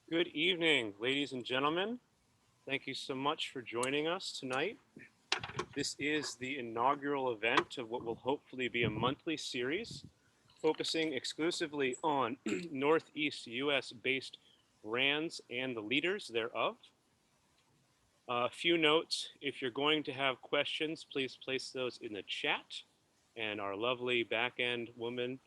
Good evening, ladies and gentlemen. Thank you so much for joining us tonight. This is the inaugural event of what will hopefully be a monthly series focusing exclusively on Northeast US based brands and the leaders thereof. A few notes: if you're going to have questions, please place those in the chat. And our lovely back end woman,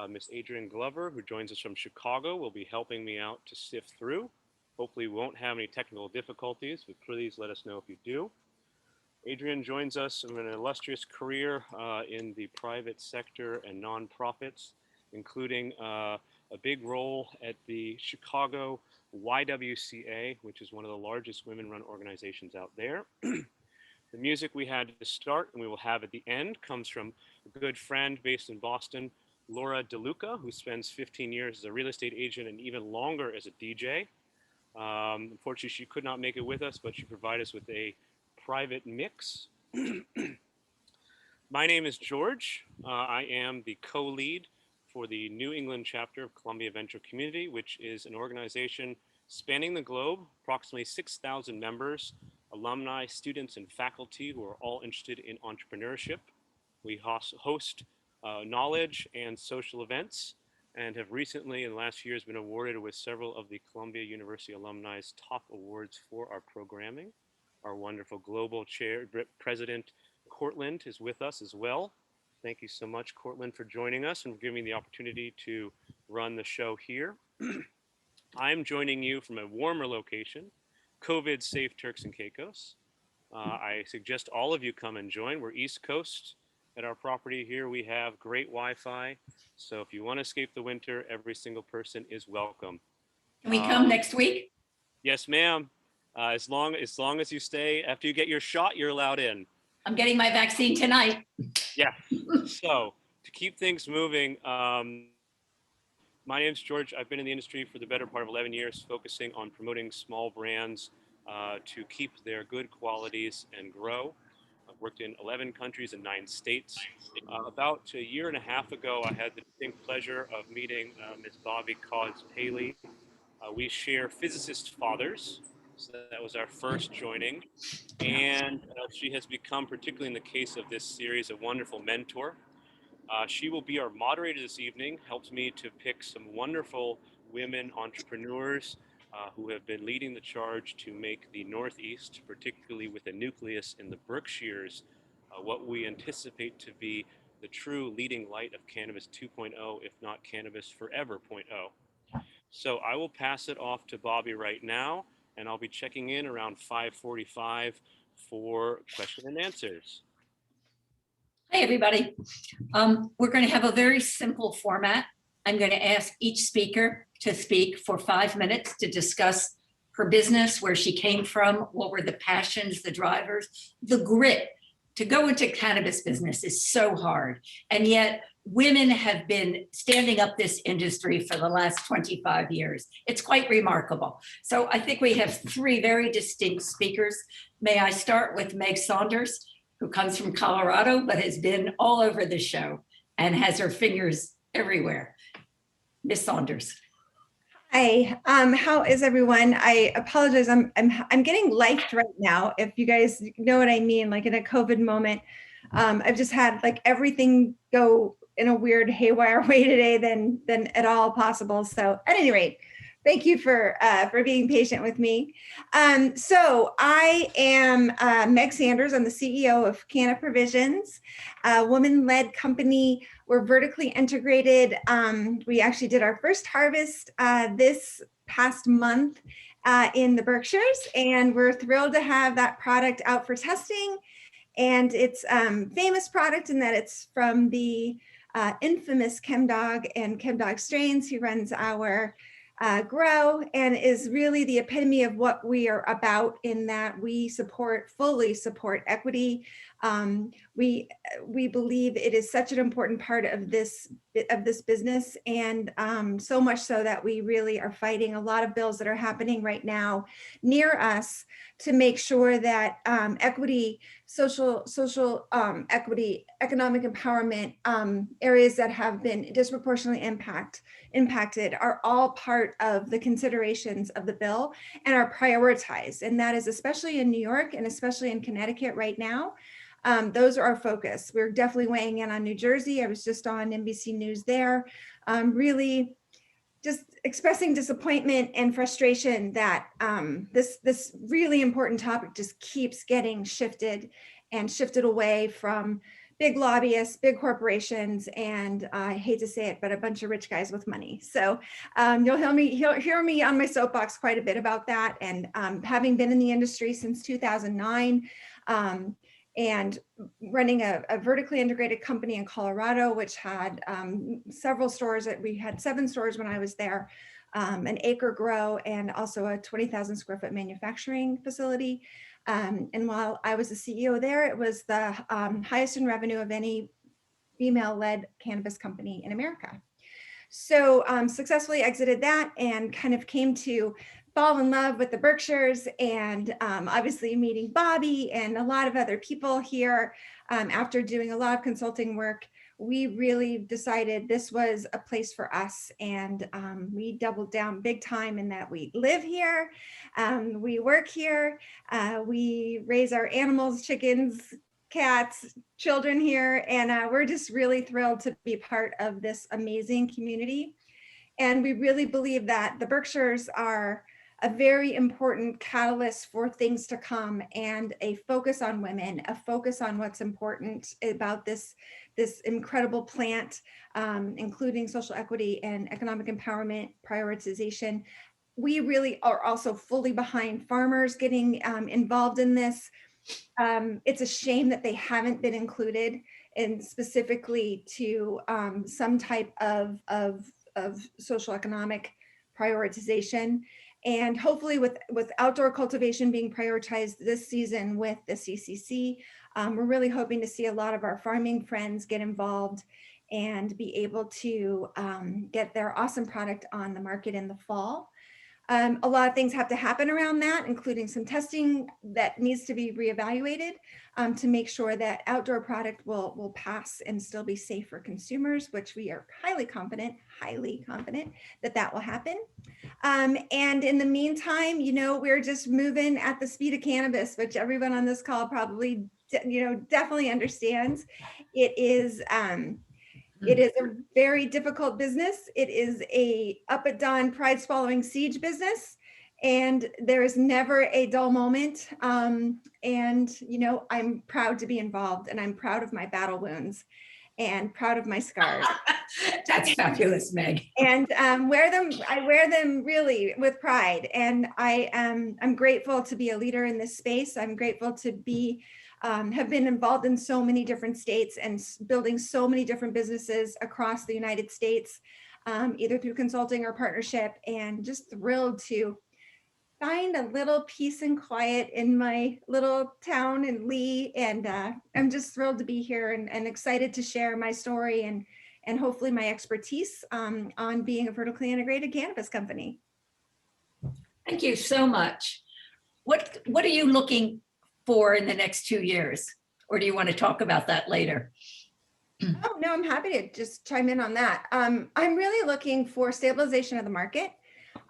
Miss Adrienne Glover, who joins us from Chicago, will be helping me out to sift through. Hopefully, we won't have any technical difficulties, but please let us know if you do. Adrienne joins us from an illustrious career in the private sector and nonprofits, including a big role at the Chicago YWCA, which is one of the largest women-run organizations out there. The music we had to start and we will have at the end comes from a good friend based in Boston, Laura DeLuca, who spends 15 years as a real estate agent and even longer as a DJ. Unfortunately, she could not make it with us, but she provided us with a private mix. My name is George. I am the co-lead for the New England chapter of Columbia Venture Community, which is an organization spanning the globe, approximately 6,000 members, alumni, students, and faculty who are all interested in entrepreneurship. We host knowledge and social events and have recently in the last few years been awarded with several of the Columbia University alumni's top awards for our programming. Our wonderful global chair, President Cortland, is with us as well. Thank you so much, Cortland, for joining us and for giving me the opportunity to run the show here. I'm joining you from a warmer location, COVID-safe Turks and Caicos. I suggest all of you come and join. We're East Coast. At our property here, we have great Wi-Fi. So if you want to escape the winter, every single person is welcome. Can we come next week? Yes, ma'am. As long as you stay, after you get your shot, you're allowed in. I'm getting my vaccine tonight. Yeah. So to keep things moving, my name's George. I've been in the industry for the better part of 11 years, focusing on promoting small brands to keep their good qualities and grow. I've worked in 11 countries and 9 states. About a year and a half ago, I had the distinct pleasure of meeting Ms. Bobbi Paley. We share physicist fathers, so that was our first joining. And she has become, particularly in the case of this series, a wonderful mentor. She will be our moderator this evening, helps me to pick some wonderful women entrepreneurs who have been leading the charge to make the Northeast, particularly with a nucleus in the Berkshires, what we anticipate to be the true leading light of Cannabis 2.0, if not Cannabis Forever 0.0. So I will pass it off to Bobbi right now, and I'll be checking in around 5:45 for question and answers. Hey, everybody. We're going to have a very simple format. I'm going to ask each speaker to speak for 5 minutes to discuss her business, where she came from, what were the passions, the drivers, the grit. To go into cannabis business is so hard. And yet women have been standing up this industry for the last 25 years. It's quite remarkable. So I think we have 3 very distinct speakers. May I start with Meg Saunders, who comes from Colorado, but has been all over the show and has her fingers everywhere. Miss Saunders. Hi, how is everyone? I apologize, I'm getting lifed right now. If you guys know what I mean, like in a COVID moment, I've just had like everything go in a weird haywire way today than at all possible. So at any rate, thank you for being patient with me. So I am Meg Sanders. I'm the CEO of Canna Provisions, a woman-led company. We're vertically integrated. We actually did our first harvest this past month in the Berkshires, and we're thrilled to have that product out for testing. And it's famous product in that it's from the infamous ChemDog and ChemDog strains, who runs our grow, and is really the epitome of what we are about, in that we fully support equity We believe it is such an important part of this business, and so much so that we really are fighting a lot of bills that are happening right now near us to make sure that equity, social equity, economic empowerment, areas that have been disproportionately impacted are all part of the considerations of the bill and are prioritized. And that is especially in New York and especially in Connecticut right now. Those are our focus. We're definitely weighing in on New Jersey. I was just on NBC News there, really just expressing disappointment and frustration that this really important topic just keeps getting shifted away from big lobbyists, big corporations, and I hate to say it, but a bunch of rich guys with money. So you'll hear me on my soapbox quite a bit about that. And having been in the industry since 2009, and running a vertically integrated company in Colorado, which had several stores. We had 7 stores when I was there, an acre grow, and also a 20,000 square foot manufacturing facility. And while I was the CEO there, it was the highest in revenue of any female-led cannabis company in America. So successfully exited that and kind of came to fall in love with the Berkshires, and obviously meeting Bobbi and a lot of other people here. After doing a lot of consulting work, we really decided this was a place for us, and we doubled down big time in that we live here, we work here, we raise our animals, chickens, cats, children here, and we're just really thrilled to be part of this amazing community. And we really believe that the Berkshires are a very important catalyst for things to come, and a focus on women, a focus on what's important about this incredible plant, including social equity and economic empowerment prioritization. We really are also fully behind farmers getting involved in this. It's a shame that they haven't been included in specifically to some type of social economic prioritization. And hopefully with outdoor cultivation being prioritized this season with the CCC, we're really hoping to see a lot of our farming friends get involved and be able to get their awesome product on the market in the fall. A lot of things have to happen around that, including some testing that needs to be reevaluated to make sure that outdoor product will pass and still be safe for consumers, which we are highly confident that will happen. And in the meantime, we're just moving at the speed of cannabis, which everyone on this call probably, definitely understands. It is a very difficult business. It is a up at dawn, pride swallowing siege business. And there is never a dull moment. And, I'm proud to be involved, and I'm proud of my battle wounds and proud of my scars. That's fabulous, Meg. And I wear them really with pride. And I'm grateful to be a leader in this space. I'm grateful to be have been involved in so many different states and building so many different businesses across the United States, either through consulting or partnership, and just thrilled to find a little peace and quiet in my little town in Lee. And I'm just thrilled to be here and excited to share my story and hopefully my expertise on being a vertically integrated cannabis company. Thank you so much. What are you looking for in the next 2 years? Or do you want to talk about that later? Oh, no, I'm happy to just chime in on that. I'm really looking for stabilization of the market.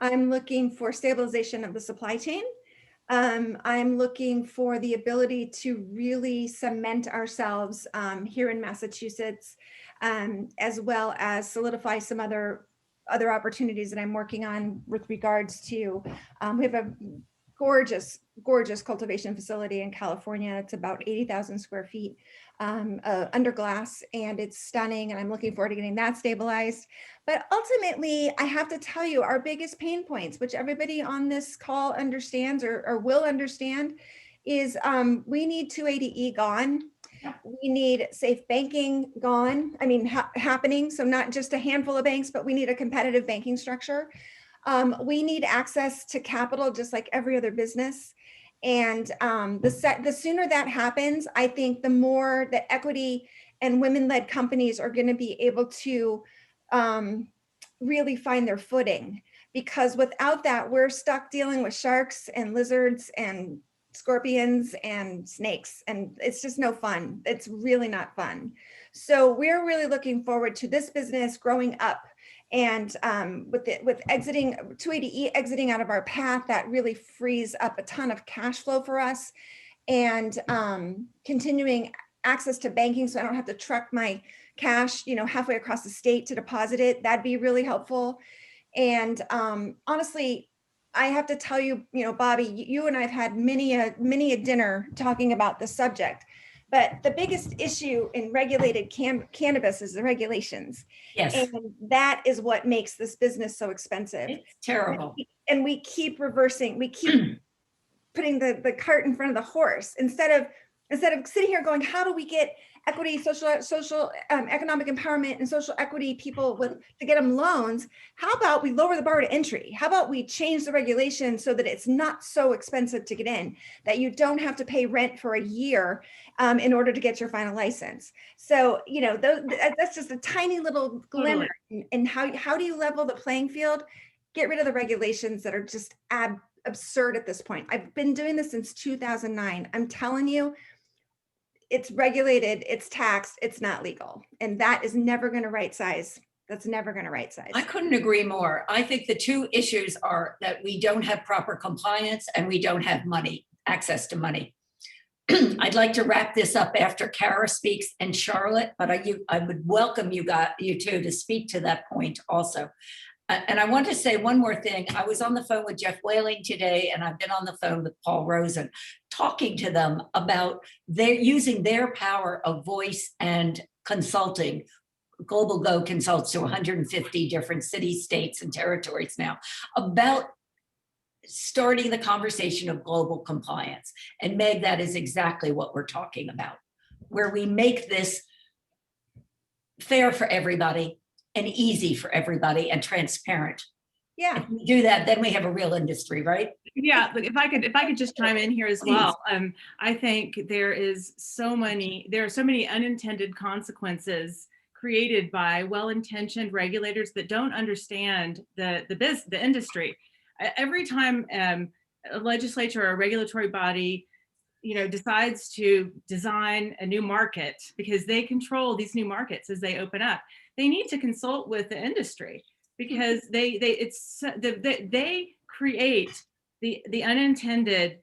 I'm looking for stabilization of the supply chain. I'm looking for the ability to really cement ourselves here in Massachusetts, as well as solidify some other opportunities that I'm working on with regards to, we have a gorgeous cultivation facility in California. It's about 80,000 square feet under glass, and it's stunning, and I'm looking forward to getting that stabilized. But ultimately, I have to tell you, our biggest pain points, which everybody on this call understands or will understand, is we need 280E gone. We need safe banking gone. I mean, happening. So not just a handful of banks, but we need a competitive banking structure. We need access to capital just like every other business. And the sooner that happens, I think the more that equity and women-led companies are going to be able to really find their footing. Because without that, we're stuck dealing with sharks and lizards and scorpions and snakes, and it's just no fun. It's really not fun. So we're really looking forward to this business growing up, and with exiting 280E exiting out of our path, that really frees up a ton of cash flow for us, and continuing access to banking, so I don't have to truck my cash, halfway across the state to deposit it. That'd be really helpful. And honestly, I have to tell you, Bobbi, you and I've had many a dinner talking about this subject, but the biggest issue in regulated cannabis is the regulations. Yes. And that is what makes this business so expensive. It's terrible. And we keep reversing, we keep putting the cart in front of the horse instead of sitting here going, how do we get equity, social economic empowerment and social equity people to get them loans? How about we lower the bar to entry? How about we change the regulation so that it's not so expensive to get in, that you don't have to pay rent for a year in order to get your final license? So, that's just a tiny little glimmer. Totally. And how do you level the playing field? Get rid of the regulations that are just absurd at this point. I've been doing this since 2009. I'm telling you, it's regulated, it's taxed, it's not legal. And that is never going to right size. That's never going to right size. I couldn't agree more. I think the two issues are that we don't have proper compliance and we don't have money, access to money. I'd like to wrap this up after Cara speaks and Charlotte, but I would welcome you two to speak to that point also. And I want to say one more thing. I was on the phone with Jeff Whaling today, and I've been on the phone with Paul Rosen, talking to them about using their power of voice and consulting. Global Go consults to 150 different cities, states, and territories now about starting the conversation of global compliance. And Meg, that is exactly what we're talking about, where we make this fair for everybody and easy for everybody and transparent. Yeah. If we do that, then we have a real industry, right? Yeah, look, if I could just chime in here as well. I think there are so many unintended consequences created by well-intentioned regulators that don't understand the industry. Every time a legislature or a regulatory body decides to design a new market, because they control these new markets as they open up, they need to consult with the industry, because they create the unintended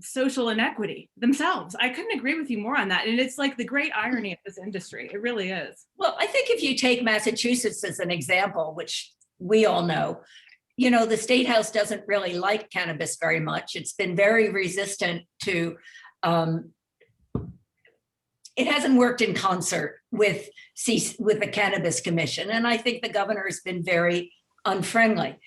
social inequity themselves. I couldn't agree with you more on that. And it's like the great irony of this industry. It really is. Well, I think if you take Massachusetts as an example, which we all know, the State House doesn't really like cannabis very much. It's been very resistant to, it hasn't worked in concert with the Cannabis Commission. And I think the governor has been very unfriendly.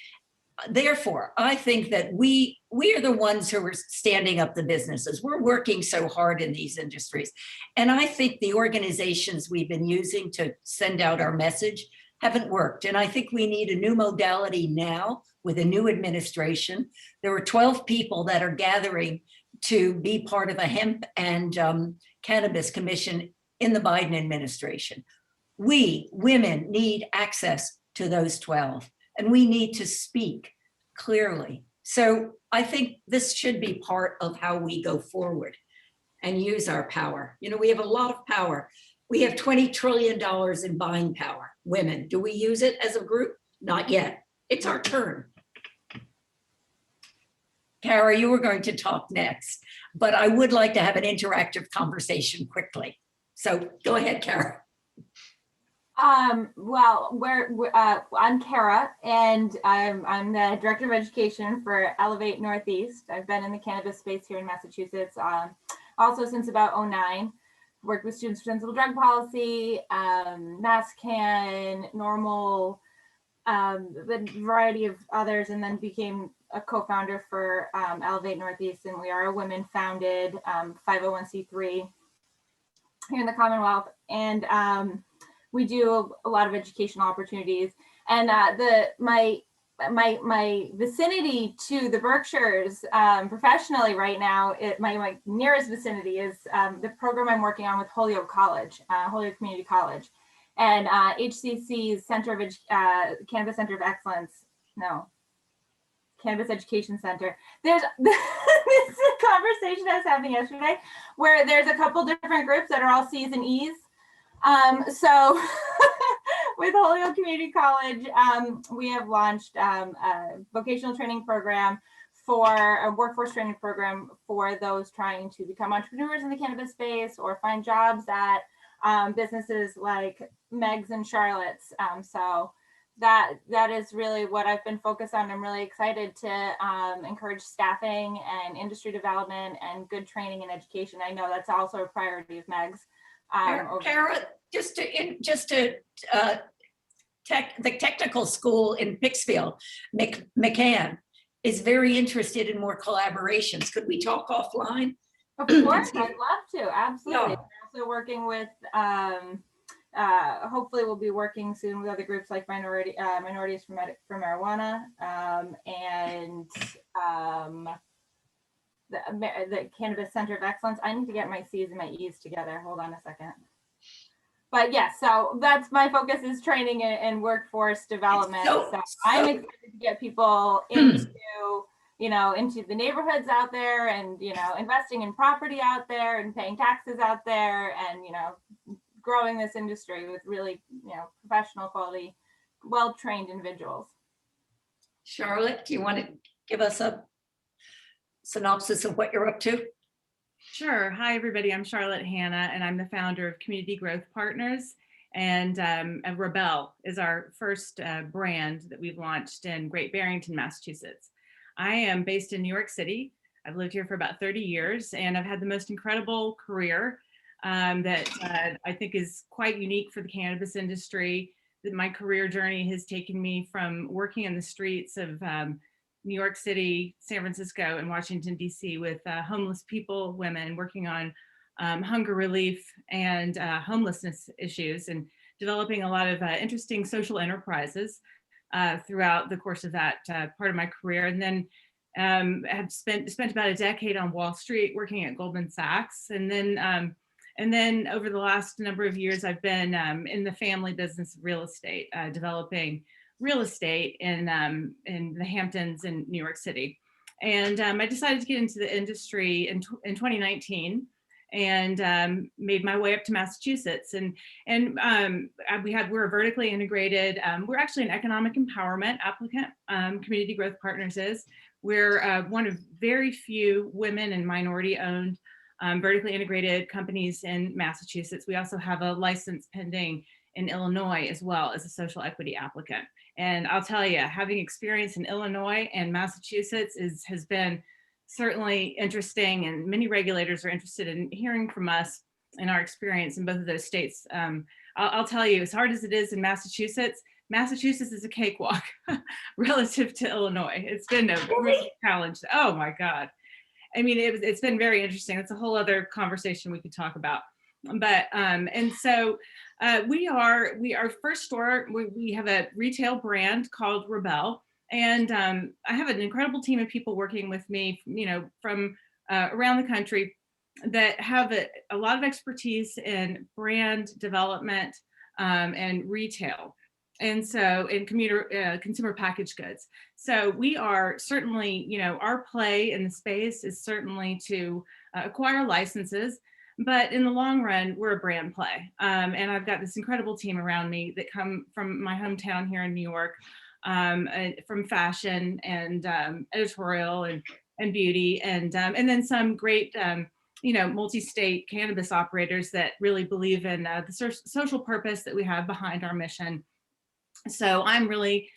Therefore, I think that we are the ones who are standing up the businesses. We're working so hard in these industries. And I think the organizations we've been using to send out our message haven't worked. And I think we need a new modality now with a new administration. There were 12 people that are gathering to be part of a hemp and cannabis commission in the Biden administration. We, women, need access to those 12, and we need to speak clearly. So I think this should be part of how we go forward and use our power. We have a lot of power. We have $20 trillion in buying power. Women, do we use it as a group? Not yet. It's our turn. Cara, you were going to talk next, but I would like to have an interactive conversation quickly. So go ahead, Cara. Well, I'm Cara, and I'm the Director of Education for Elevate Northeast. I've been in the cannabis space here in Massachusetts also since about 2009. Worked with Students for Sensible Drug Policy, MassCan, Normal, a variety of others, and then became a co-founder for Elevate Northeast, and we are a women-founded 501c3 here in the Commonwealth, and we do a lot of educational opportunities. And my my vicinity to the Berkshires professionally right now, my nearest vicinity is the program I'm working on with Holyoke College, Holyoke Community College, and HCC's Cannabis Center of Excellence. No, Cannabis Education Center. There's this is a conversation I was having yesterday where there's a couple different groups that are all C's and E's. So with Holyoke Community College, we have launched a vocational training program for a workforce training program for those trying to become entrepreneurs in the cannabis space or find jobs at businesses like Meg's and Charlotte's. So that is really what I've been focused on. I'm really excited to encourage staffing and industry development and good training and education. I know that's also a priority of Meg's. Cara, the technical school in Pittsfield, McCann, is very interested in more collaborations. Could we talk offline? Of course, I'd love to. Absolutely. Yeah. We're also working with, hopefully we'll be working soon with other groups like Minorities for Marijuana and the Cannabis Center of Excellence. I need to get my C's and my E's together. Hold on a second. But yes, so that's my focus is training and workforce development. So I'm excited to get people into, into the neighborhoods out there and, investing in property out there and paying taxes out there and, growing this industry with really, professional quality, well-trained individuals. Charlotte, do you want to give us a synopsis of what you're up to? Sure. Hi, everybody. I'm Charlotte Hanna, and I'm the founder of Community Growth Partners. And Rebelle is our first brand that we've launched in Great Barrington, Massachusetts. I am based in New York City. I've lived here for about 30 years, and I've had the most incredible career that I think is quite unique for the cannabis industry. That my career journey has taken me from working in the streets of New York City, San Francisco, and Washington, D.C. with homeless people, women, working on hunger relief and homelessness issues, and developing a lot of interesting social enterprises throughout the course of that part of my career. And then have spent about a decade on Wall Street working at Goldman Sachs. And then over the last number of years, I've been in the family business of real estate, developing real estate in the Hamptons in New York City. And I decided to get into the industry in 2019 and made my way up to Massachusetts. We're vertically integrated. We're actually an economic empowerment applicant. Community Growth Partners is. We're one of very few women and minority owned vertically integrated companies in Massachusetts. We also have a license pending in Illinois as well as a social equity applicant. And I'll tell you, having experience in Illinois and Massachusetts has been certainly interesting, and many regulators are interested in hearing from us and our experience in both of those states. I'll tell you, as hard as it is in Massachusetts is a cakewalk relative to Illinois. It's been a real challenge. Oh my God. I mean, it's been very interesting. It's a whole other conversation we could talk about. But and so our first store, we have a retail brand called Rebelle, and I have an incredible team of people working with me, from around the country that have a lot of expertise in brand development and retail. And so in consumer packaged goods. So we are certainly, our play in the space is certainly to acquire licenses, but in the long run, we're a brand play. And I've got this incredible team around me that come from my hometown here in New York, from fashion and editorial and beauty, and then some great, multi-state cannabis operators that really believe in the social purpose that we have behind our mission. So I'm really,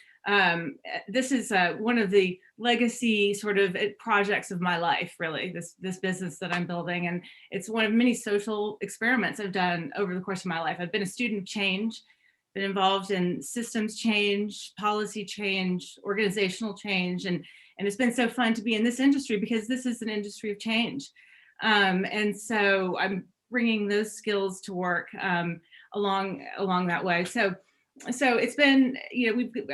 this is one of the legacy sort of projects of my life, really, this business that I'm building. And it's one of many social experiments I've done over the course of my life. I've been a student of change, been involved in systems change, policy change, organizational change. And it's been so fun to be in this industry because this is an industry of change. And so I'm bringing those skills to work along that way. So so it's been,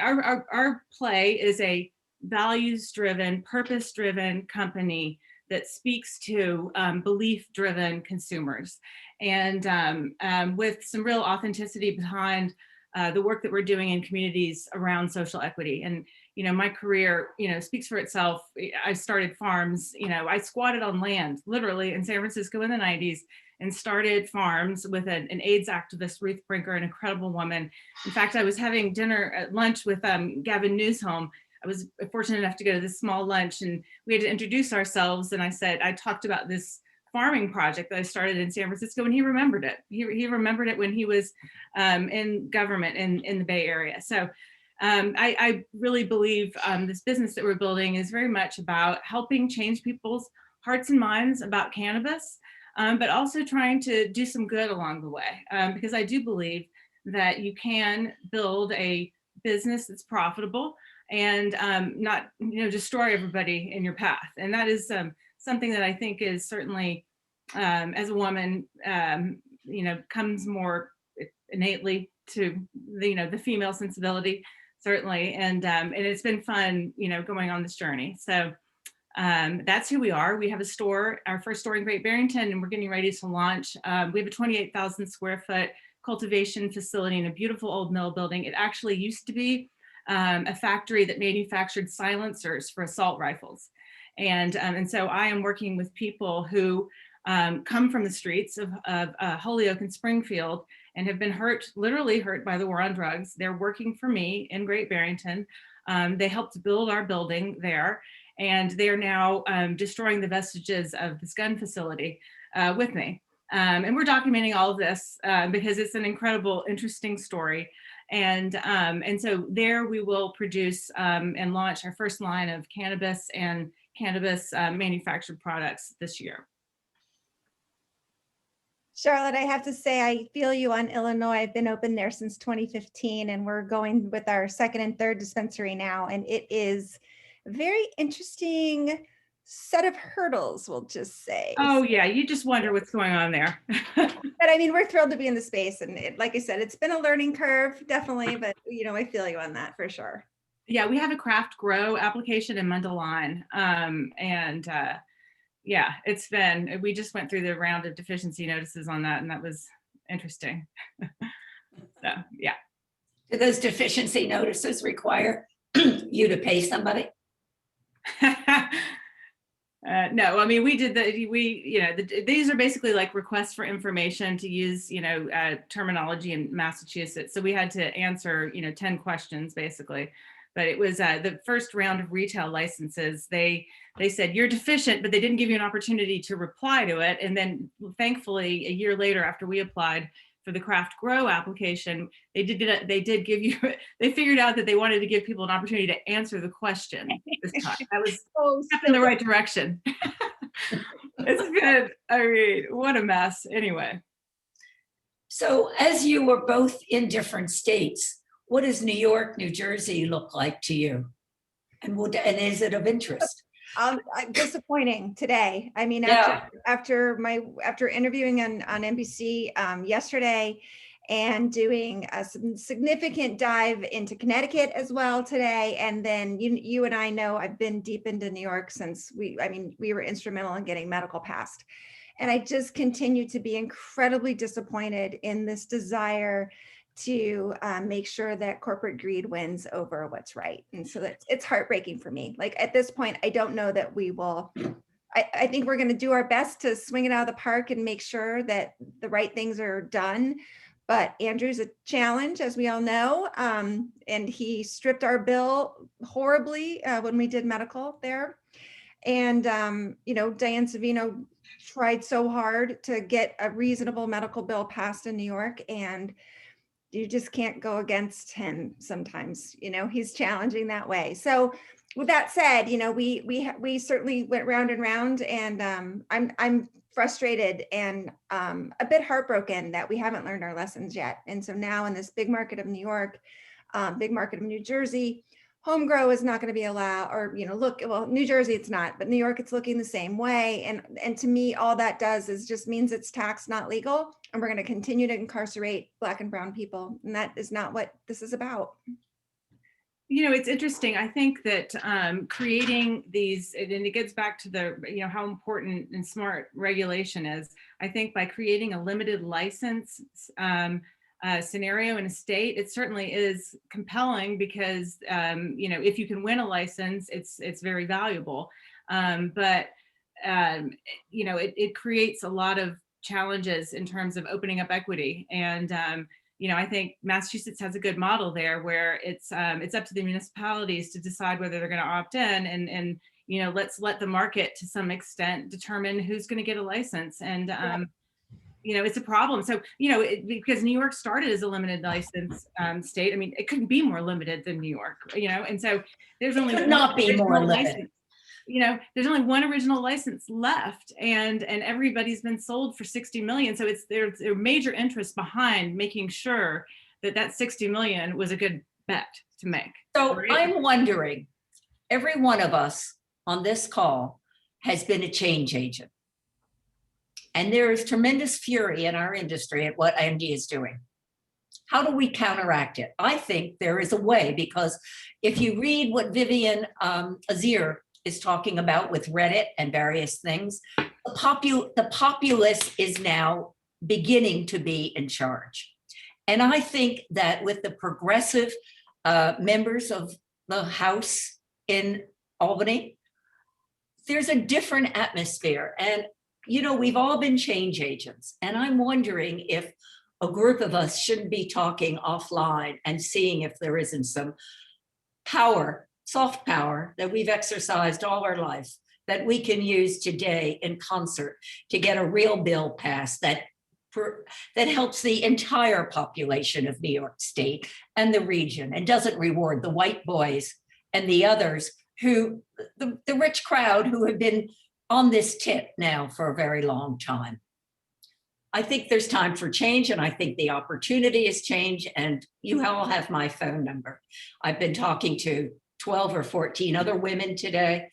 our play is a values-driven, purpose-driven company that speaks to belief-driven consumers, and with some real authenticity behind the work that we're doing in communities around social equity. And my career, speaks for itself. I started farms. I squatted on land, literally, in San Francisco in the 90s, and started farms with an AIDS activist, Ruth Brinker, an incredible woman. In fact, I was having dinner at lunch with Gavin Newsome. I was fortunate enough to go to this small lunch, and we had to introduce ourselves. And I talked about this farming project that I started in San Francisco, and he remembered it. He remembered it when he was in government in the Bay Area. So I really believe this business that we're building is very much about helping change people's hearts and minds about cannabis, but also trying to do some good along the way, because I do believe that you can build a business that's profitable and not destroy everybody in your path. And that is something that I think is certainly, as a woman, comes more innately to the female sensibility, certainly. And it's been fun, going on this journey. So that's who we are. We have a store, our first store in Great Barrington, and we're getting ready to launch. We have a 28,000 square foot cultivation facility in a beautiful old mill building. It actually used to be a factory that manufactured silencers for assault rifles. And so I am working with people who come from the streets of Holyoke and Springfield and have been literally hurt by the war on drugs. They're working for me in Great Barrington. They helped build our building there, and they are now destroying the vestiges of this gun facility with me. And we're documenting all of this because it's an incredible, interesting story. And so there we will produce and launch our first line of cannabis and cannabis manufactured products this year. Charlotte, I have to say, I feel you on Illinois. I've been open there since 2015, and we're going with our second and third dispensary now. And it is a very interesting set of hurdles, we'll just say. Oh yeah, you just wonder what's going on there. But I mean, we're thrilled to be in the space. And like I said, it's been a learning curve, definitely, but I feel you on that for sure. Yeah, we have a craft grow application in Mundelein. Yeah, we just went through the round of deficiency notices on that, and that was interesting. So, yeah. Do those deficiency notices require you to pay somebody? No, I mean, we did these are basically like requests for information to use, terminology in Massachusetts. So we had to answer, 10 questions basically. But it was the first round of retail licenses. They said you're deficient, but they didn't give you an opportunity to reply to it. And then thankfully, a year later, after we applied for the craft grow application, they figured out that they wanted to give people an opportunity to answer the question this time. That was step in the right direction. It's good. I mean, what a mess. Anyway. So as you were both in different states, what does New York, New Jersey look like to you? And is it of interest? Disappointing today. I mean, Yeah. after interviewing on NBC yesterday and doing a significant dive into Connecticut as well today. And then you and I know I've been deep into New York since we were instrumental in getting medical passed. And I just continue to be incredibly disappointed in this desire to make sure that corporate greed wins over what's right. And so it's heartbreaking for me. Like at this point, I don't know that we will, I think we're going to do our best to swing it out of the park and make sure that the right things are done. But Andrew's a challenge, as we all know. And he stripped our bill horribly when we did medical there. And, Diane Savino tried so hard to get a reasonable medical bill passed in New York, and you just can't go against him sometimes. He's challenging that way. So with that said, we certainly went round and round, and I'm frustrated and a bit heartbroken that we haven't learned our lessons yet. And so now in this big market of New York, big market of New Jersey, home grow is not going to be allowed, or, look, well, New Jersey, it's not, but New York, it's looking the same way. And to me, all that does is just means it's taxed, not legal. And we're going to continue to incarcerate Black and brown people. And that is not what this is about. It's interesting. I think that creating these, and it gets back to the, how important and smart regulation is. I think by creating a limited license scenario in a state, it certainly is compelling because, if you can win a license, it's very valuable. But it creates a lot of challenges in terms of opening up equity. And I think Massachusetts has a good model there where it's up to the municipalities to decide whether they're going to opt in, and let's let the market to some extent determine who's going to get a license. And it's a problem. So because New York started as a limited license state, I mean, it couldn't be more limited than New York. And so there's only could not be more limited. License. There's only one original license left, and everybody's been sold for 60 million. So there's a major interest behind making sure that 60 million was a good bet to make. So right? I'm wondering, every one of us on this call has been a change agent. And there is tremendous fury in our industry at what Andy is doing. How do we counteract it? I think there is a way, because if you read what Vivian Azir is talking about with Reddit and various things, the populace is now beginning to be in charge. And I think that with the progressive members of the House in Albany, there's a different atmosphere. And, we've all been change agents. And I'm wondering if a group of us shouldn't be talking offline and seeing if there isn't some power, soft power, that we've exercised all our life that we can use today in concert to get a real bill passed that helps the entire population of New York State and the region, and doesn't reward the white boys and the others who, the rich crowd who have been on this tip now for a very long time. I think there's time for change, and I think the opportunity is change, and you all have my phone number. I've been talking to 12 or 14 other women today,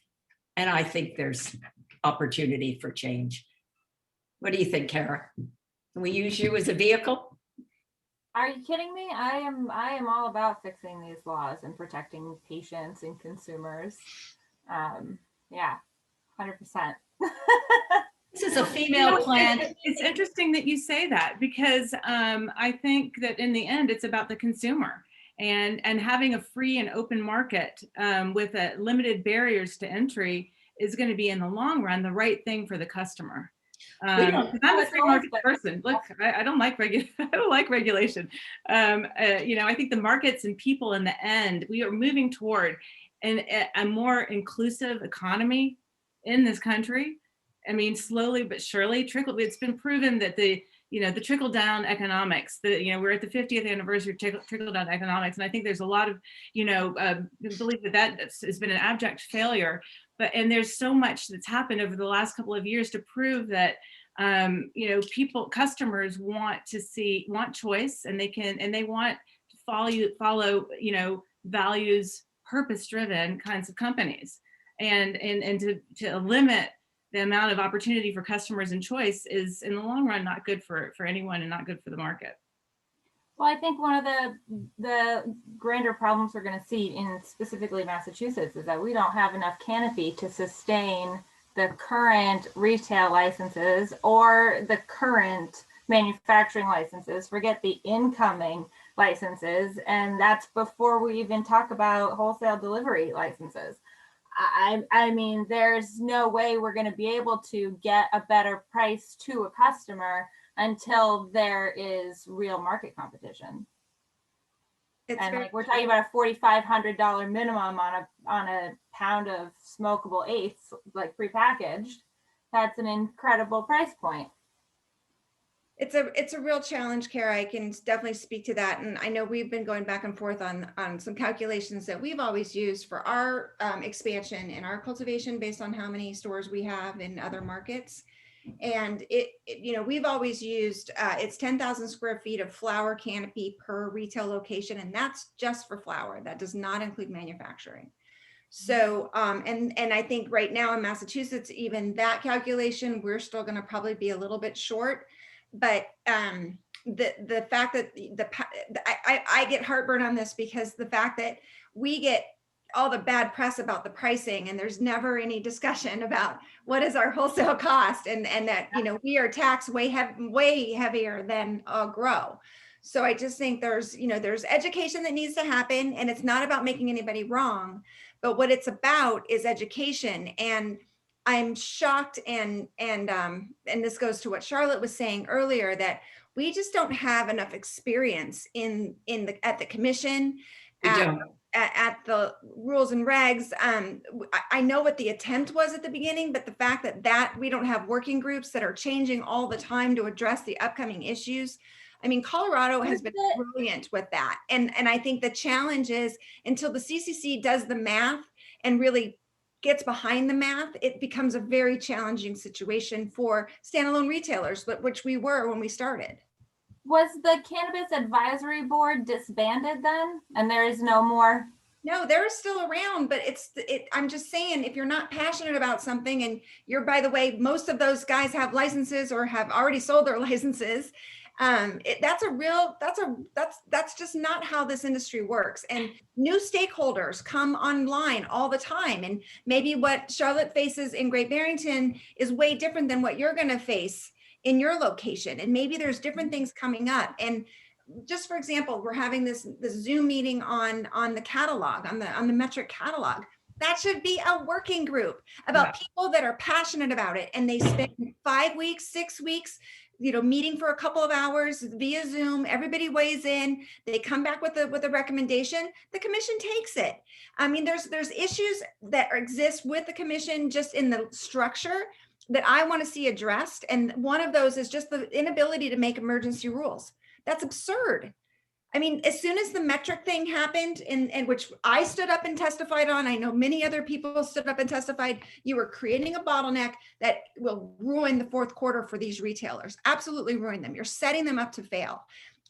and I think there's opportunity for change. What do you think, Cara? Can we use you as a vehicle? Are you kidding me? I am all about fixing these laws and protecting patients and consumers. Yeah, 100%. This is a female plant. It's interesting that you say that, because I think that in the end, it's about the consumer, and having a free and open market with limited barriers to entry is going to be, in the long run, the right thing for the customer. I'm a free market person. Look, I don't like regulation. I think the markets and people, in the end, we are moving toward a more inclusive economy in this country. I mean, slowly but surely, it's been proven that the trickle down economics, we're at the 50th anniversary of trickle down economics. And I think there's a lot of, believe that has been an abject failure. And there's so much that's happened over the last couple of years to prove that, customers want choice, and they want to follow, values, purpose-driven kinds of companies, and to limit the amount of opportunity for customers and choice is, in the long run, not good for anyone, and not good for the market. Well, I think one of the grander problems we're going to see in specifically Massachusetts is that we don't have enough canopy to sustain the current retail licenses or the current manufacturing licenses. Forget the incoming licenses, and that's before we even talk about wholesale delivery licenses. I mean, there's no way we're going to be able to get a better price to a customer until there is real market competition. We're talking about a $4,500 minimum on a pound of smokable eighths, like prepackaged. That's an incredible price point. It's a real challenge, Cara. I can definitely speak to that. And I know we've been going back and forth on some calculations that we've always used for our expansion and our cultivation based on how many stores we have in other markets. And we've always used, it's 10,000 square feet of flower canopy per retail location. And that's just for flower. That does not include manufacturing. So, and I think right now in Massachusetts, even that calculation, we're still going to probably be a little bit short. But the fact that I get heartburn on this, because the fact that we get all the bad press about the pricing, and there's never any discussion about what is our wholesale cost, and that, we are taxed way heavier than grow. So I just think there's education that needs to happen, and it's not about making anybody wrong, but what it's about is education. And I'm shocked, and this goes to what Charlotte was saying earlier, that we just don't have enough experience at the commission, at the rules and regs. I know what the attempt was at the beginning, but the fact that we don't have working groups that are changing all the time to address the upcoming issues. I mean, Colorado has been brilliant with that. And I think the challenge is, until the CCC does the math and really gets behind the math, it becomes a very challenging situation for standalone retailers, which we were when we started. Was the Cannabis Advisory Board disbanded then, and there is no more? No, they're still around, but I'm just saying, if you're not passionate about something, and by the way, most of those guys have licenses or have already sold their licenses. That's just not how this industry works. And new stakeholders come online all the time. And maybe what Charlotte faces in Great Barrington is way different than what you're going to face in your location. And maybe there's different things coming up. And just for example, we're having this Zoom meeting on the catalog, on the metric catalog. That should be a working group about people that are passionate about it. And they spend 5 weeks, 6 weeks, meeting for a couple of hours via Zoom. Everybody weighs in. They come back with a recommendation. The commission takes it. I mean, there's issues that exist with the commission just in the structure that I want to see addressed. And one of those is just the inability to make emergency rules. That's absurd. I mean, as soon as the metric thing happened, and which I stood up and testified on, I know many other people stood up and testified, you were creating a bottleneck that will ruin the fourth quarter for these retailers, absolutely ruin them. You're setting them up to fail.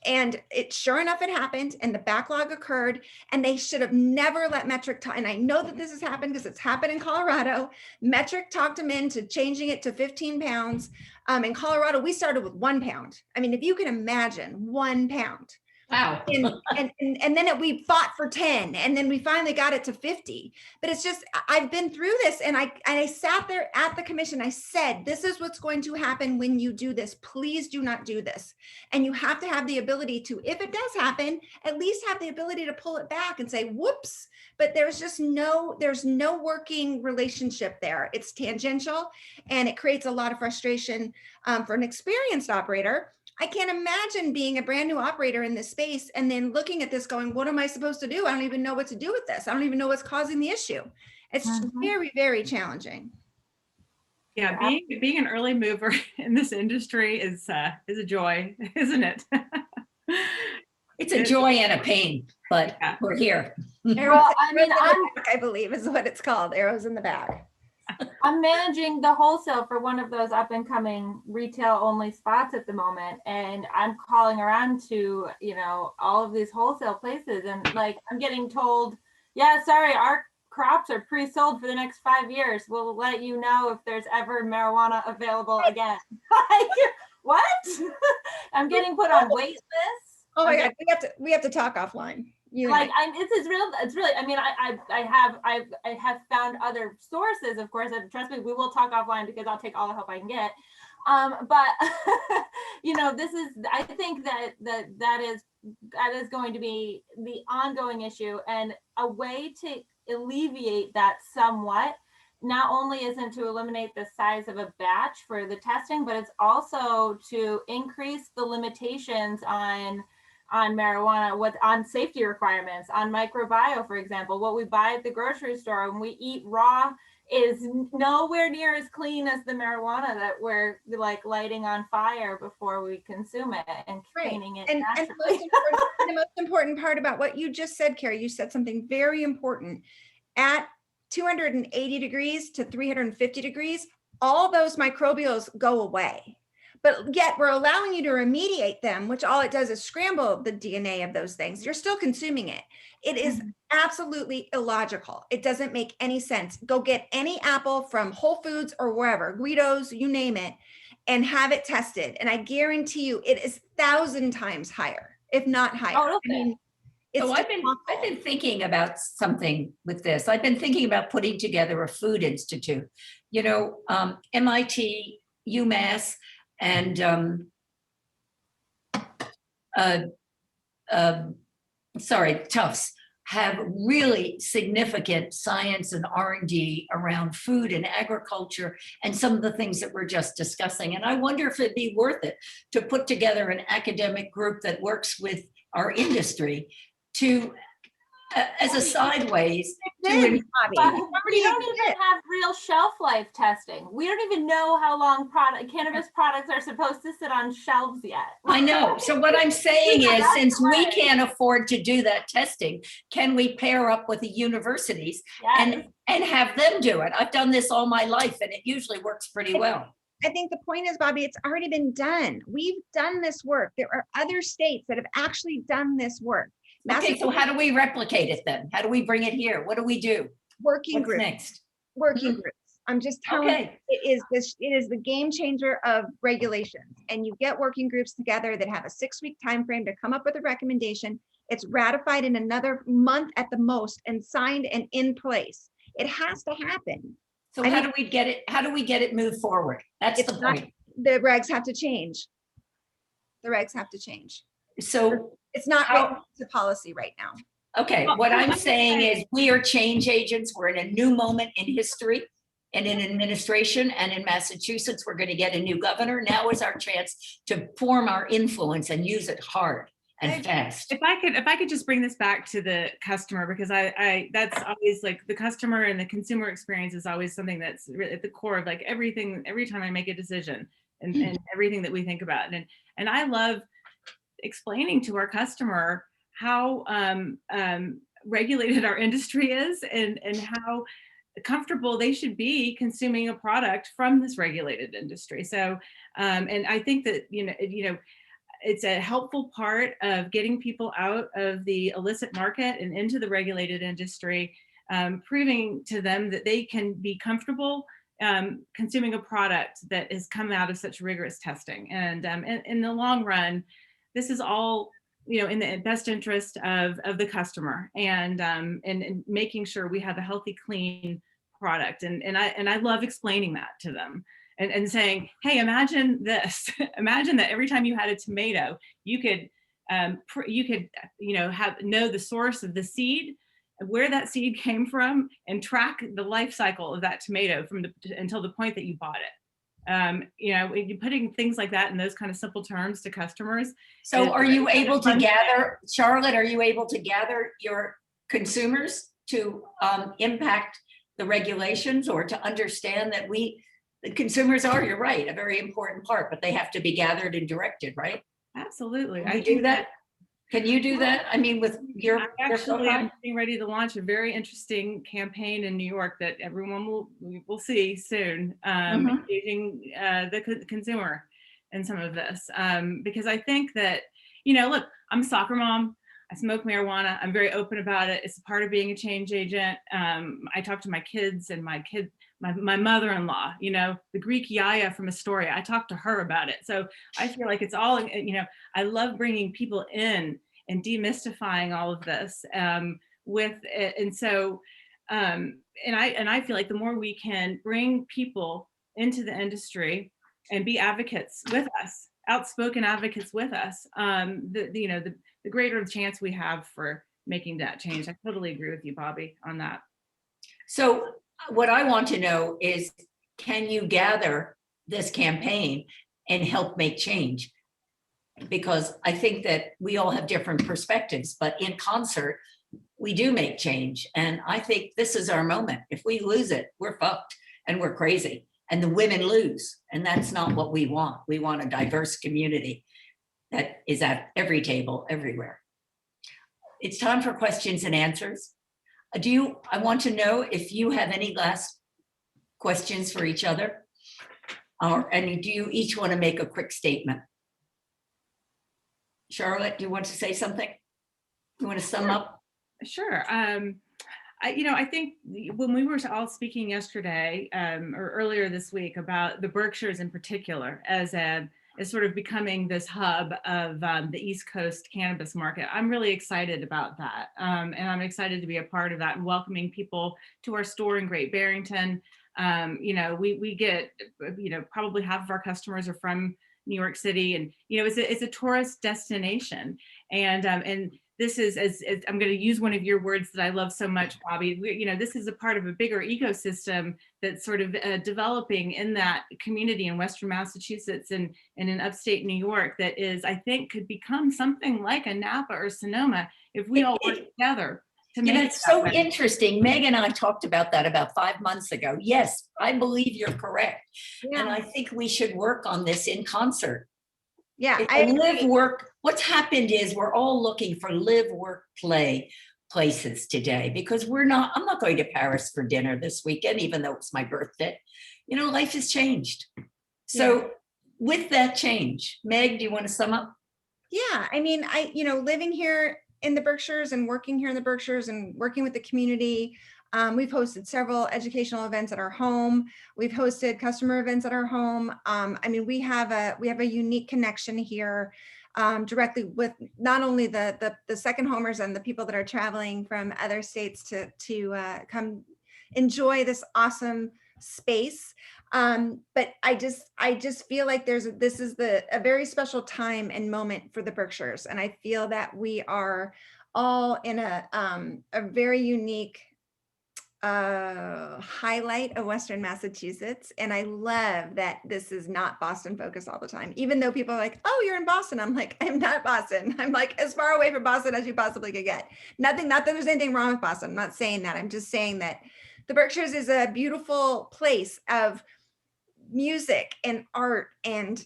And sure enough, it happened, and the backlog occurred, and they should have never let Metric talk. And I know that this has happened because it's happened in Colorado. Metric talked them into changing it to 15 pounds. In Colorado, we started with 1 pound. I mean, if you can imagine 1 pound. Wow. and then we fought for 10, and then we finally got it to 50. But it's just, I've been through this, and I sat there at the commission. I said, this is what's going to happen when you do this. Please do not do this. And you have to have the ability to, if it does happen, at least have the ability to pull it back and say, whoops. But there's no working relationship there. It's tangential, and it creates a lot of frustration for an experienced operator. I can't imagine being a brand new operator in this space and then looking at this going, what am I supposed to do? I don't even know what to do with this. I don't even know what's causing the issue. It's very, very challenging. Yeah, being an early mover in this industry is a joy, isn't it? It's a joy and a pain, but we're here. Well, I mean, I believe is what it's called, arrows in the back. I'm managing the wholesale for one of those up and coming retail only spots at the moment. And I'm calling around to, all of these wholesale places. And I'm getting told, yeah, sorry, our crops are pre-sold for the next 5 years. We'll let you know if there's ever marijuana available again. What? I'm getting put on wait lists. Oh my God, we have to talk offline. It's really, I mean, I have found other sources, of course, and trust me, we will talk offline because I'll take all the help I can get. But I think that is going to be the ongoing issue, and a way to alleviate that somewhat, not only isn't to eliminate the size of a batch for the testing, but it's also to increase the limitations on marijuana, on safety requirements, on microbiome, for example. What we buy at the grocery store when we eat raw is nowhere near as clean as the marijuana that we're lighting on fire before we consume it and cleaning it naturally. And the most important part about what you just said, Cara, you said something very important. At 280 degrees to 350 degrees, all those microbials go away. But yet we're allowing you to remediate them, which all it does is scramble the DNA of those things. You're still consuming it. It is absolutely illogical. It doesn't make any sense. Go get any apple from Whole Foods or wherever, Guido's, you name it, and have it tested. And I guarantee you it is 1,000 times higher, if not higher. Oh, okay. I mean, it's So I've been thinking about something with this. I've been thinking about putting together a food institute. You know, MIT, UMass, and Tufts have really significant science and R&D around food and agriculture and some of the things that we're just discussing. And I wonder if it'd be worth it to put together an academic group that works with our industry to, as a sideways, But we don't even have real shelf life testing. We don't even know how long cannabis products are supposed to sit on shelves yet. I know. So what I'm saying is, since we can't afford to do that testing, can we pair up with the universities Yes. and have them do it? I've done this all my life and it usually works pretty well. I think the point is, Bobbi, it's already been done. We've done this work. There are other states that have actually done this work. Okay, so how do we replicate it then? How do we bring it here? What do we do? Working What's groups. next? Working groups. I'm just telling you, Okay. it is the game changer of regulations. And you get working groups together that have a 6-week time frame to come up with a recommendation. It's ratified in another month at the most and signed and in place. It has to happen. So how do we get it? How do we get it moved forward? That's the point. The regs have to change. The regs have to change. So, It's not written to policy right now. okay, what I'm saying is we are change agents. We're in a new moment in history and in administration, and in Massachusetts, we're going to get a new governor. Now is our chance to form our influence and use it hard and fast. If I could just bring this back to the customer, because I that's always like the customer and the consumer experience is always something that's at the core of like everything, every time I make a decision and everything that we think about. And I love explaining to our customer how regulated our industry is and how comfortable they should be consuming a product from this regulated industry. So, and I think that, you know, it's a helpful part of getting people out of the illicit market and into the regulated industry, proving to them that they can be comfortable consuming a product that has come out of such rigorous testing. And in the long run, this is all, you know, in the best interest of the customer and making sure we have a healthy, clean product. And I love explaining that to them and saying, hey, imagine this. Imagine that every time you had a tomato, you could know the source of the seed, where that seed came from, and track the life cycle of that tomato until the point that you bought it. You know, you're putting things like that in those kind of simple terms to customers. So are you able to gather, Charlotte, are you able to gather your consumers to impact the regulations or to understand that the consumers are, you're right, a very important part, but they have to be gathered and directed, right? Absolutely. Can you do that? Can you do that? I mean, with your I'm getting ready to launch a very interesting campaign in New York that everyone will see soon, engaging the consumer in some of this, because I think that, you know, look, I'm a soccer mom. I smoke marijuana. I'm very open about it. It's a part of being a change agent. I talk to my kids and my mother-in-law, you know, the Greek Yaya from Astoria. I talked to her about it. So I feel like it's all, you know, I love bringing people in and demystifying all of this with it. And so, and I feel like the more we can bring people into the industry and be advocates with us, outspoken advocates with us, the greater the chance we have for making that change. I totally agree with you, Bobbi, on that. So what I want to know is, can you gather this campaign and help make change? Because I think that we all have different perspectives, but in concert, we do make change. And I think this is our moment. If we lose it, we're fucked and we're crazy. And the women lose. And that's not what we want. We want a diverse community that is at every table, everywhere. It's time for questions and answers. I want to know if you have any last questions for each other. And do you each want to make a quick statement? Charlotte, do you want to say something? You want to sum up? Sure. I think when we were all speaking yesterday or earlier this week about the Berkshires in particular as sort of becoming this hub of the East Coast cannabis market, I'm really excited about that. And I'm excited to be a part of that and welcoming people to our store in Great Barrington. We get, probably half of our customers are from New York City, and it's a tourist destination, and this is as I'm going to use one of your words that I love so much, Bobbi. This is a part of a bigger ecosystem that's sort of developing in that community in Western Massachusetts and in upstate New York that is, I think, could become something like a Napa or Sonoma if we all work together. It's so interesting. Meg and I talked about that about 5 months ago. Yes, I believe you're correct. Yeah. And I think we should work on this in concert. Yeah, I live, work. What's happened is we're all looking for live, work, play places today because I'm not going to Paris for dinner this weekend, even though it's my birthday. Life has changed. So with that change, Meg, do you want to sum up? Yeah, I mean, living here in the Berkshires and working here in the Berkshires and working with the community. We've hosted several educational events at our home. We've hosted customer events at our home. We have a unique connection here directly with not only the second homers and the people that are traveling from other states to come enjoy this awesome space. But I just feel like this is a very special time and moment for the Berkshires. And I feel that we are all in a very unique highlight of Western Massachusetts. And I love that this is not Boston focused all the time, even though people are like, oh, you're in Boston. I'm like, I'm not Boston. I'm like as far away from Boston as you possibly could get. Not that there's anything wrong with Boston. I'm not saying that. I'm just saying that the Berkshires is a beautiful place of music and art and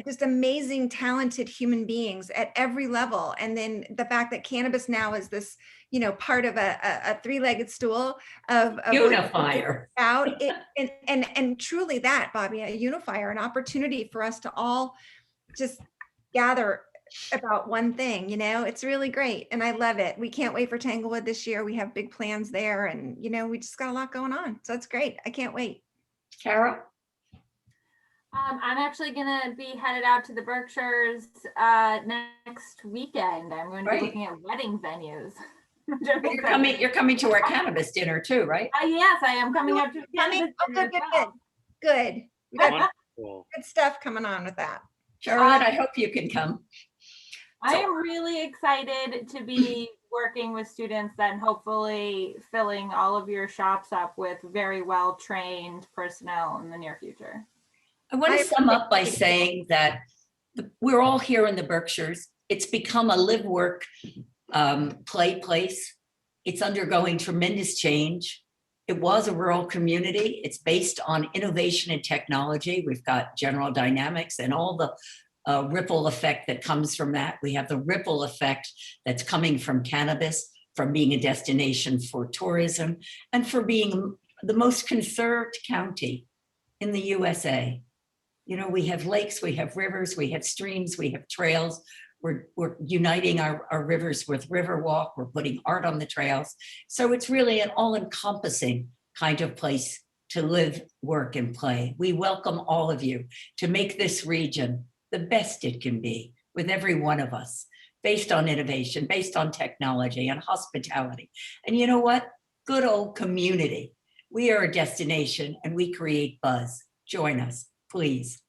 just amazing, talented human beings at every level. And then the fact that cannabis now is this, part of a three-legged stool of unifier out it, and truly that, Bobbi, a unifier, an opportunity for us to all just gather about one thing. It's really great. And I love it. We can't wait for Tanglewood this year. We have big plans there and, we just got a lot going on. So it's great. I can't wait. Cara? I'm actually going to be headed out to the Berkshires next weekend. I'm going to be looking at wedding venues. You're coming to our cannabis dinner too, right? Yes, I am coming up to cannabis dinner. Good. We got good stuff coming on with that. Charlotte, I hope you can come. I am really excited to be working with students and hopefully filling all of your shops up with very well-trained personnel in the near future. I want to sum up by saying that we're all here in the Berkshires. It's become a live, work, play place. It's undergoing tremendous change. It was a rural community. It's based on innovation and technology. We've got General Dynamics and all the ripple effect that comes from that. We have the ripple effect that's coming from cannabis, from being a destination for tourism, and for being the most conserved county in the USA. We have lakes, we have rivers, we have streams, we have trails. We're uniting our rivers with Riverwalk. We're putting art on the trails. So it's really an all-encompassing kind of place to live, work, and play. We welcome all of you to make this region the best it can be with every one of us, based on innovation, based on technology and hospitality. And you know what? Good old community. We are a destination and we create buzz. Join us, please.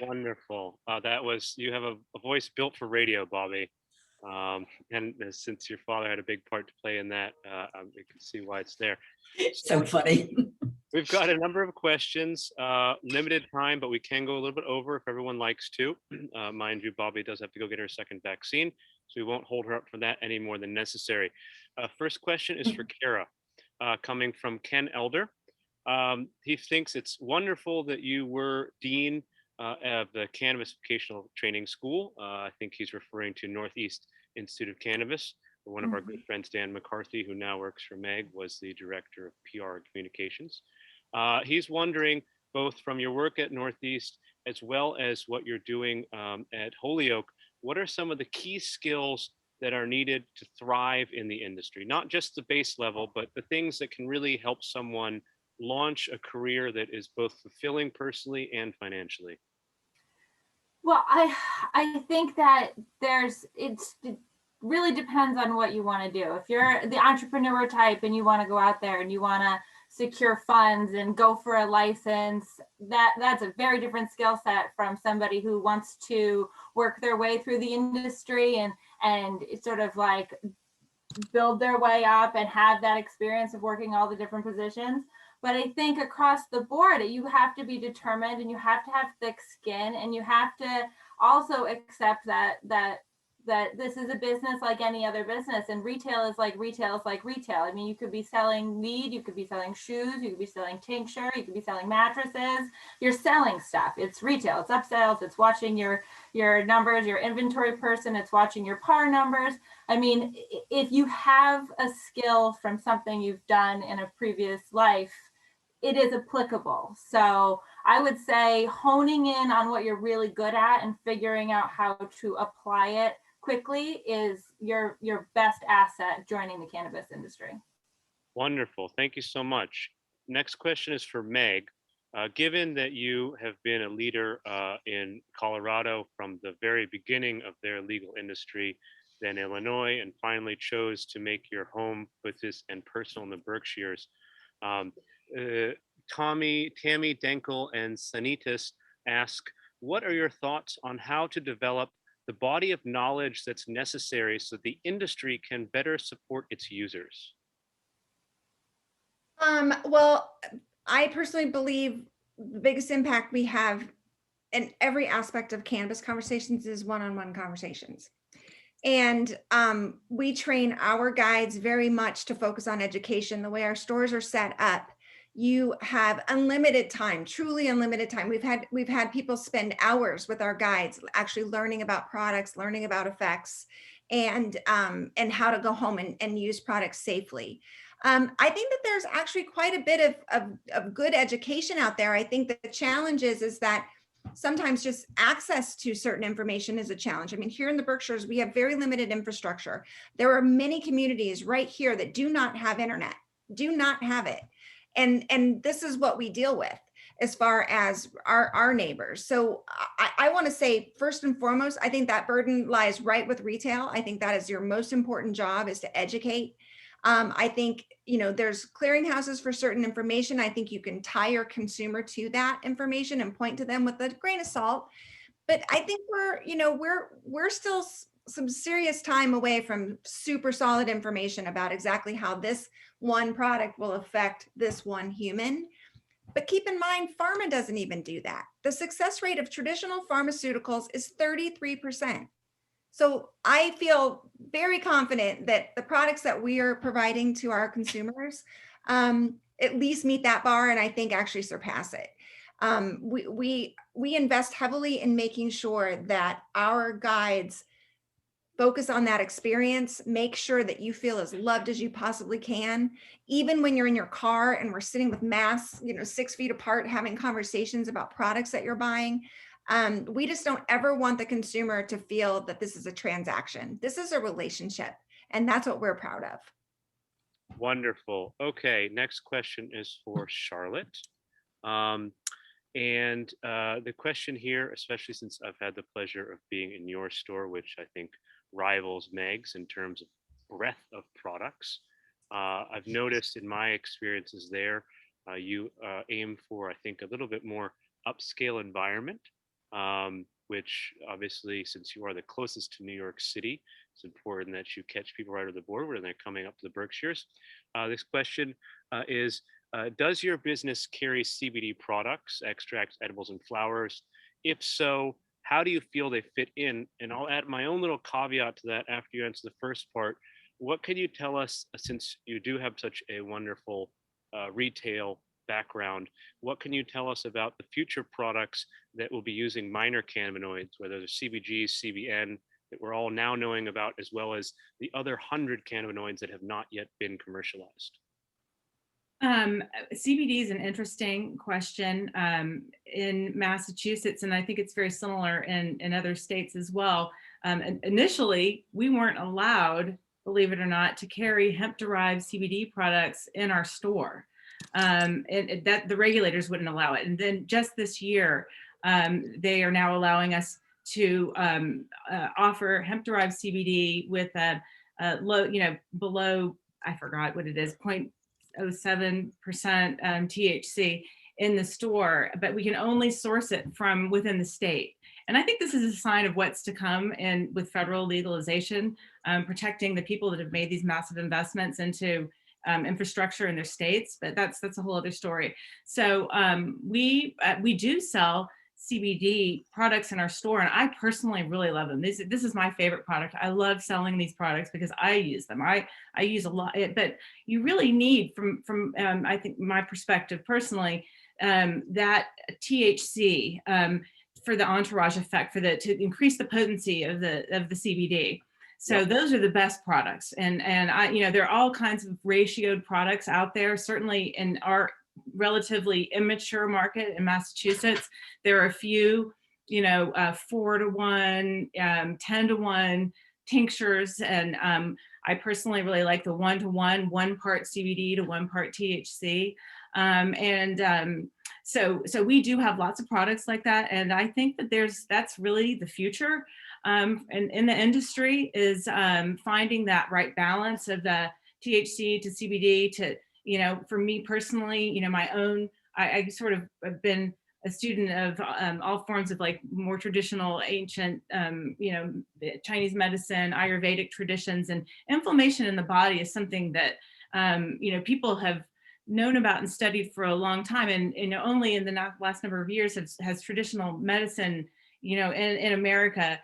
Wonderful. You have a voice built for radio, Bobbi. And since your father had a big part to play in that, you can see why it's there. So funny. We've got a number of questions, limited time, but we can go a little bit over if everyone likes to. Mind you, Bobbi does have to go get her second vaccine, so we won't hold her up for that any more than necessary. First question is for Cara, coming from Ken Elder. He thinks it's wonderful that you were dean of the Cannabis Vocational Training School. I think he's referring to Northeast Institute of Cannabis. One of our good friends, Dan McCarthy, who now works for Meg, was the director of PR and communications. He's wondering, both from your work at Northeast as well as what you're doing at Holyoke, what are some of the key skills that are needed to thrive in the industry? Not just the base level, but the things that can really help someone launch a career that is both fulfilling personally and financially. Well, I think that it really depends on what you want to do. If you're the entrepreneur type and you want to go out there and you want to secure funds and go for a license, that's a very different skill set from somebody who wants to work their way through the industry and sort of like build their way up and have that experience of working all the different positions. But I think across the board, you have to be determined and you have to have thick skin, and you have to also accept that this is a business like any other business, and retail is like retail. I mean, you could be selling weed, you could be selling shoes, you could be selling tincture, you could be selling mattresses. You're selling stuff. It's retail. It's upsells. It's watching your numbers, your inventory person. It's watching your par numbers. I mean, if you have a skill from something you've done in a previous life, it is applicable. So I would say honing in on what you're really good at and figuring out how to apply it quickly is your best asset joining the cannabis industry. Wonderful. Thank you so much. Next question is for Meg. Given that you have been a leader in Colorado from the very beginning of their legal industry, then Illinois, and finally chose to make your home with this and personal in the Berkshires, Tammy Denkel and Sanitas ask, what are your thoughts on how to develop the body of knowledge that's necessary so the industry can better support its users? Well, I personally believe the biggest impact we have in every aspect of cannabis conversations is one-on-one conversations. And we train our guides very much to focus on education. The way our stores are set up, you have unlimited time, truly unlimited time. We've had people spend hours with our guides, actually learning about products, learning about effects, and how to go home and use products safely. I think that there's actually quite a bit of good education out there. I think that the challenge is that sometimes just access to certain information is a challenge. I mean, here in the Berkshires, we have very limited infrastructure. There are many communities right here that do not have internet, do not have it. And this is what we deal with as far as our neighbors. So I want to say, first and foremost, I think that burden lies right with retail. I think that is your most important job, is to educate. I think, there's clearinghouses for certain information. I think you can tie your consumer to that information and point to them with a grain of salt. But I think we're still some serious time away from super solid information about exactly how this one product will affect this one human. But keep in mind, pharma doesn't even do that. The success rate of traditional pharmaceuticals is 33%. So I feel very confident that the products that we are providing to our consumers at least meet that bar, and I think actually surpass it. We invest heavily in making sure that our guides focus on that experience, make sure that you feel as loved as you possibly can. Even when you're in your car and we're sitting with masks, 6 feet apart, having conversations about products that you're buying. We just don't ever want the consumer to feel that this is a transaction. This is a relationship, and that's what we're proud of. Wonderful. Okay, next question is for Charlotte. The question here, especially since I've had the pleasure of being in your store, which I think rivals Meg's in terms of breadth of products. I've noticed in my experiences there, you aim for, I think, a little bit more upscale environment, which obviously, since you are the closest to New York City, it's important that you catch people right at the border when they're coming up to the Berkshires. This question is, does your business carry CBD products, extracts, edibles, and flowers? If so, how do you feel they fit in? And I'll add my own little caveat to that after you answer the first part. What can you tell us, since you do have such a wonderful retail background, what can you tell us about the future products that will be using minor cannabinoids, whether they're CBG, CBN, that we're all now knowing about, as well as the other 100 cannabinoids that have not yet been commercialized? CBD is an interesting question in Massachusetts, and I think it's very similar in other states as well. Initially, we weren't allowed, believe it or not, to carry hemp-derived CBD products in our store. That the regulators wouldn't allow it. And then just this year, they are now allowing us to offer hemp-derived CBD with a low, below, I forgot what it is, 0.07% THC in the store, but we can only source it from within the state. And I think this is a sign of what's to come and with federal legalization, protecting the people that have made these massive investments into infrastructure in their states, but that's a whole other story. So we do sell CBD products in our store, and I personally really love them. This is my favorite product. I love selling these products because I use them. I use a lot, but you really need, from I think my perspective personally, that THC for the entourage effect, to increase the potency of the CBD. So those are the best products, and there are all kinds of ratioed products out there. Certainly in our relatively immature market in Massachusetts, there are a few, 4-to-1, 10-to-1 tinctures, and I personally really like the 1-to-1, 1 part CBD to 1 part THC, so we do have lots of products like that, and I think that that's really the future. And in the industry is finding that right balance of the THC to CBD to, for me personally, my own, I sort of have been a student of all forms of like more traditional, ancient, Chinese medicine, Ayurvedic traditions, and inflammation in the body is something that, people have known about and studied for a long time. And only in the last number of years has traditional medicine, in America,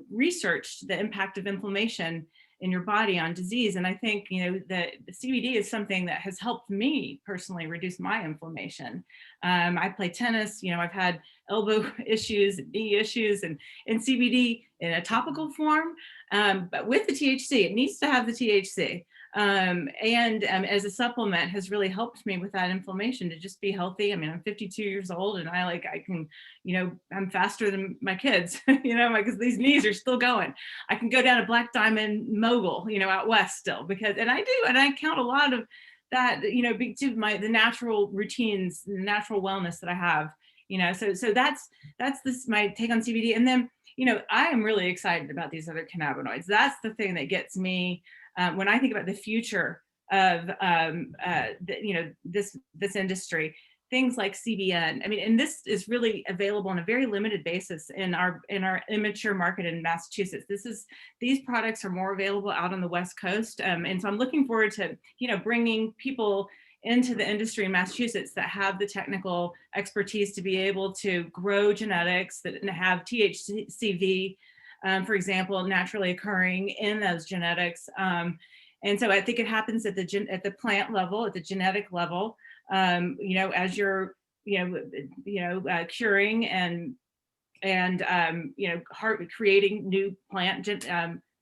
researched the impact of inflammation in your body on disease. And I think, that the CBD is something that has helped me personally reduce my inflammation. I play tennis, I've had elbow issues, knee issues, and CBD in a topical form, but with the THC, it needs to have the THC. And as a supplement has really helped me with that inflammation to just be healthy. I mean, I'm 52 years old and I can, I'm faster than my kids, because these knees are still going. I can go down a Black Diamond Mogul, out west still, and I count a lot of that, to the natural routines, the natural wellness that I have, so that's my take on CBD. And then, I am really excited about these other cannabinoids. That's the thing that gets me. When I think about the future of this industry, things like CBN, and this is really available on a very limited basis in our immature market in Massachusetts. These products are more available out on the West Coast, and so I'm looking forward to bringing people into the industry in Massachusetts that have the technical expertise to be able to grow genetics that have THCV. For example, naturally occurring in those genetics. And so I think it happens at the plant level, at the genetic level, as you're, curing and creating new plant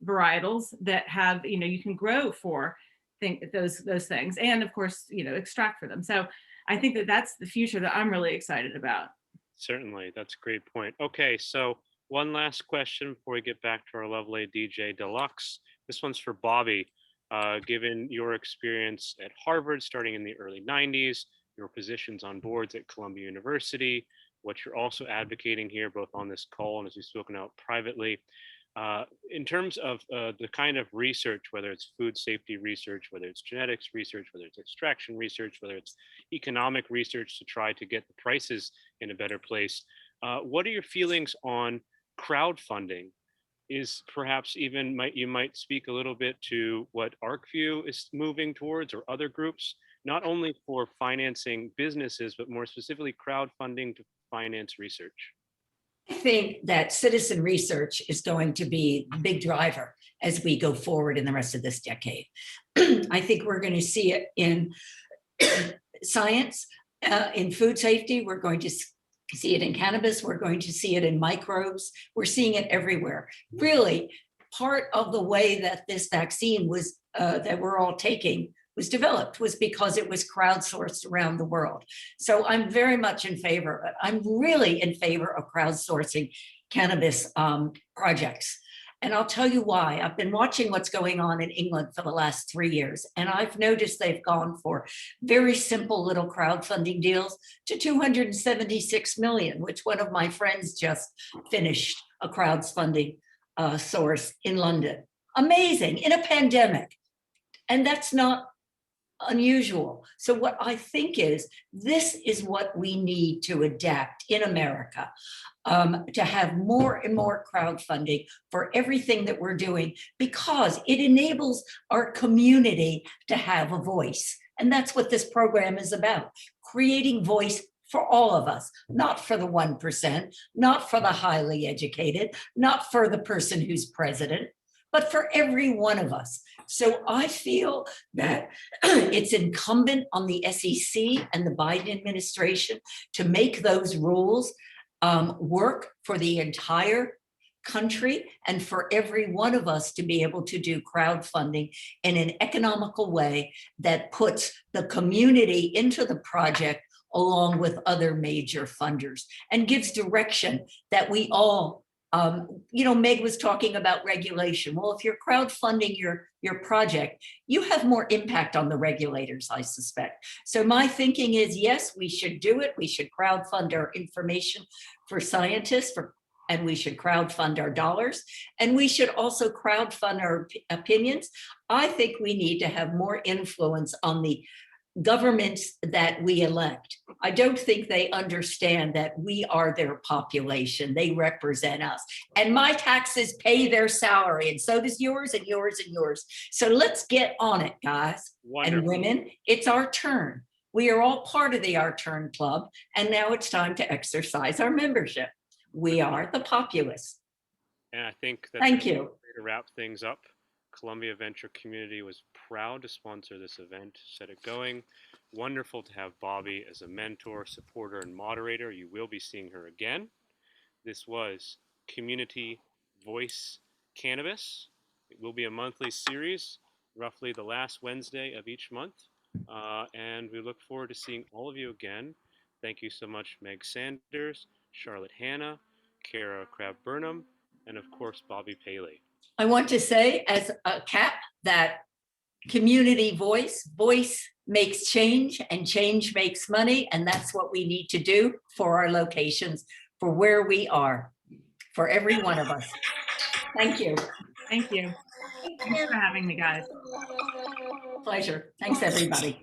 varietals that have, you can grow for those things, and of course, extract for them. So I think that's the future that I'm really excited about. Certainly, that's a great point. Okay, so one last question before we get back to our lovely DJ Deluxe. This one's for Bobbi. Given your experience at Harvard starting in the early 90s, your positions on boards at Columbia University, what you're also advocating here, both on this call and as you've spoken out privately, in terms of the kind of research, whether it's food safety research, whether it's genetics research, whether it's extraction research, whether it's economic research to try to get the prices in a better place, what are your feelings on crowdfunding? Is perhaps even you might speak a little bit to what ArcView is moving towards, or other groups, not only for financing businesses, but more specifically crowdfunding to finance research? I think that citizen research is going to be the big driver as we go forward in the rest of this decade. I think we're going to see it in science, in food safety. We're going to see it in cannabis. We're going to see it in microbes. We're seeing it everywhere. Really, part of the way that this vaccine was, that we're all taking, was developed was because it was crowdsourced around the world. So I'm very much in favor of it. I'm really in favor of crowdsourcing cannabis projects. And I'll tell you why. I've been watching what's going on in England for the last 3 years, and I've noticed they've gone for very simple little crowdfunding deals to 276 million, which one of my friends just finished a crowdfunding source in London. Amazing, in a pandemic. And that's not unusual. So what I think is, this is what we need to adapt in America, to have more and more crowdfunding for everything that we're doing, because it enables our community to have a voice. And that's what this program is about, creating voice for all of us, not for the 1%, not for the highly educated, not for the person who's president, but for every one of us. So I feel that it's incumbent on the SEC and the Biden administration to make those rules work for the entire country, and for every one of us to be able to do crowdfunding in an economical way that puts the community into the project along with other major funders, and gives direction that we all, Meg was talking about regulation. Well, if you're crowdfunding your project, you have more impact on the regulators, I suspect. So my thinking is, yes, we should do it. We should crowdfund our information for scientists, and we should crowdfund our dollars, and we should also crowdfund our opinions. I think we need to have more influence on the governments that we elect. I don't think they understand that we are their population. They represent us. And my taxes pay their salary, and so does yours and yours and yours. So let's get on it, guys. Wonderful. And women. It's our turn. We are all part of the Our Turn Club, and now it's time to exercise our membership. We are the populace. And I think that's Thank you. to wrap things up. Columbia Venture Community was proud to sponsor this event, set it going. Wonderful to have Bobbi as a mentor, supporter, and moderator. You will be seeing her again. This was Community Voice Cannabis. It will be a monthly series, roughly the last Wednesday of each month. And we look forward to seeing all of you again. Thank you so much, Meg Sanders, Charlotte Hanna, Cara, Crabb, Burnham, and of course, Bobbi Paley. I want to say as a cap that community voice makes change, and change makes money. And that's what we need to do for our locations, for where we are, for every one of us. Thank you. Thank you. Thanks for having me, guys. Pleasure. Thanks, everybody.